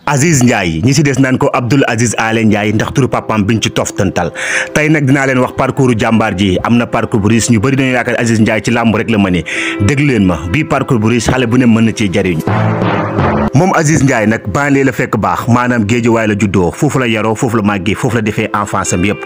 Aziz Ndiaye ñi ci des naan ko Abdoul Aziz Ndiaye ndax turu papam biñ ci toftantal tey nag dinaa leen wax parcours jàmbaar ji am na parcours bu riche ñu bëri dañu yaakaar Aziz Ndiaye ci làmb rek la mëne déglu leen ma bii parcours bu riche xale bu ne mën na ciy jariñu. moom Aziz Ndiaye nag banlieue la fekk baax maanaam Géejawaay la juddoo foofu la yaroo foofu la màggee foofu la defee enfance am yëpp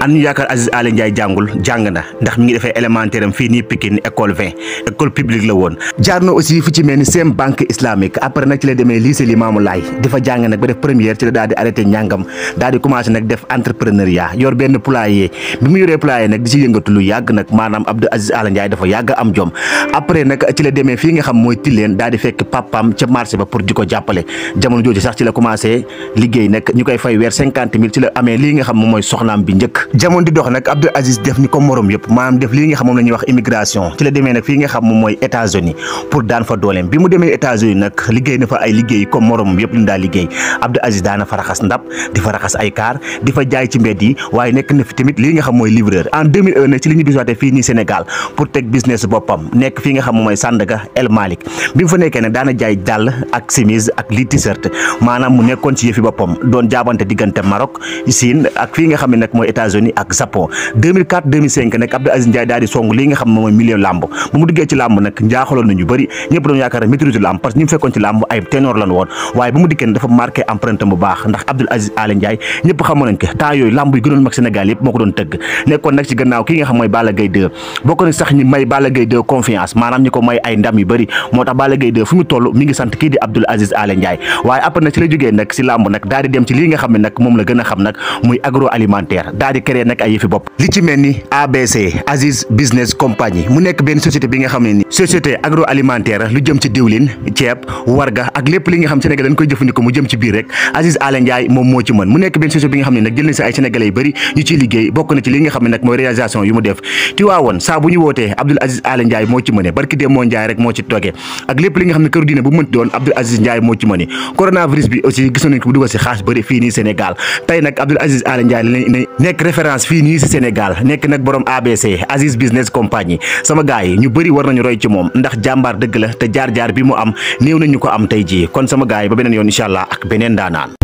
am ñu yaakaar Aziz Ndiaye jàngul jàng na ndax mi ngi defee élémentaire am fii nii Pikine école 20 école publique la woon. jaar na aussi fu ci mel ni seen banque islamique après nag ci la demee lycée Limamou Laye di fa jàng nag ba def première ci la daal di arrêté njàngam daal di commencé nag def entrepreneuriat yor benn poulailler bi mu yoree poulailler nag di si yëngatu lu yàgg nag maanaam Abdou Aziz Ndiaye dafa yàgg am jom après nag ci la demee fii nga xam mooy Tilène daal di fekk papam ca marché ba pour di ko jàppale jamono jooju sax ci la commencé liggéey nag ñu koy fay weer 50 000 ci la amee lii nga xam moom mooy soxnaam bi njëkk jamono di dox nag Abdou Aziz def ni ko morom yëpp maanaam def lii nga xam moom la ñuy wax immigration ci la demee nag fii nga xam moom mooy États-Unis pour daan fa dooleem bi mu demee États-Unis nag liggéey na fa ay liggéey comme moromam yëpp li ñu daa liggéey Abdou Aziz daana fa raxas ndab di fa raxas ay kaar di fa jaay ci mbedd yi waaye nekk na fi tamit lii nga xam mooy livreur en 2001 nag ci li ñu bisuwaate fii nii Sénégal pour teg business boppam nekk fii nga xam moom mooy Sandaga El Malick bi mu fa nekkee nag daana jaay dàll ak chemise ak lii t-shirt maanaam mu nekkoon ci yëfi boppam doon jaabante diggante Maroc Chine ak fii nga xam ne nag mooy États-Unis ak Japon 2004 2005 nag Abdou Aziz Ndiaye daal di song lii nga xam moom mooy milieu làmb bu mu duggee ci làmb nag njaaxaloon nañu bëri ñëpp doon yaakaar maîtrise làmb parce que ñu fekkoon ci làmb ay ténor lan woon waaye bu mu dikkee dafa marqué empreinte bu baax ndax Abdou Aziz Ndiaye ñëpp xamoon nañ ko temps yooyu làmb yi gënoon mag Sénégal yëpp moo ko doon tëgg nekkoon nag ci gannaaw kii nga xam mooy Balla Gaye 2 bokk na sax ñi may Balla Gaye 2 confiance maanaam ñi ko may ay ndam yu bëri moo tax Balla Gaye 2 fu mu toll mi ngi sant kii di Abdou Aziz Ndiaye waaye après nag ci la jógee nag si làmb nag daal di dem ci lii nga xam ne nag moom la gën a xam nag muy agroalimentaire daal di créer nag ay yëfi bopp li ci mel ni ABC Aziz Business Compagnie mu nekk benn société bi nga xam ne ni société agroalimentaire lu jëm ci diwlin ceeb warga ak lépp li nga xam Sénégal dañ koy jëfandikoo mu jëm ci biir rek Aziz Ndiaye moom moo ci mën mu nekk benn société bi nga xam ne nag jël na si ay sénégalais yu bëri ñu ciy liggéey bokk na ci li nga xam ne nag mooy réalisation yu mu def Tiwaawoon saa bu ñu wootee Abdou Aziz Ndiaye moo ci mëne barki dem moo Ndiaye rek moo ci toogee ak lépp li nga xam ne këru diine bu mënti doon Abdou Aziz Ndiaye moo ci mëne coronavirus bi aussi gis nañ ko bu dugal si xaas bëri fii nii Sénégal tey nag Abdou Aziz Ndiaye la nekk référence fii nii si Sénégal nekk nag borom ABC Aziz Business Compagnie sama gars yi ñu bëri war nañu roy ci moom ndax jàmbaar dëgg la te jaar-jaar bi mu am néew nañu ko am tey jii kon sama gars yi ba beneen yoon incha allah ak beneen daanaan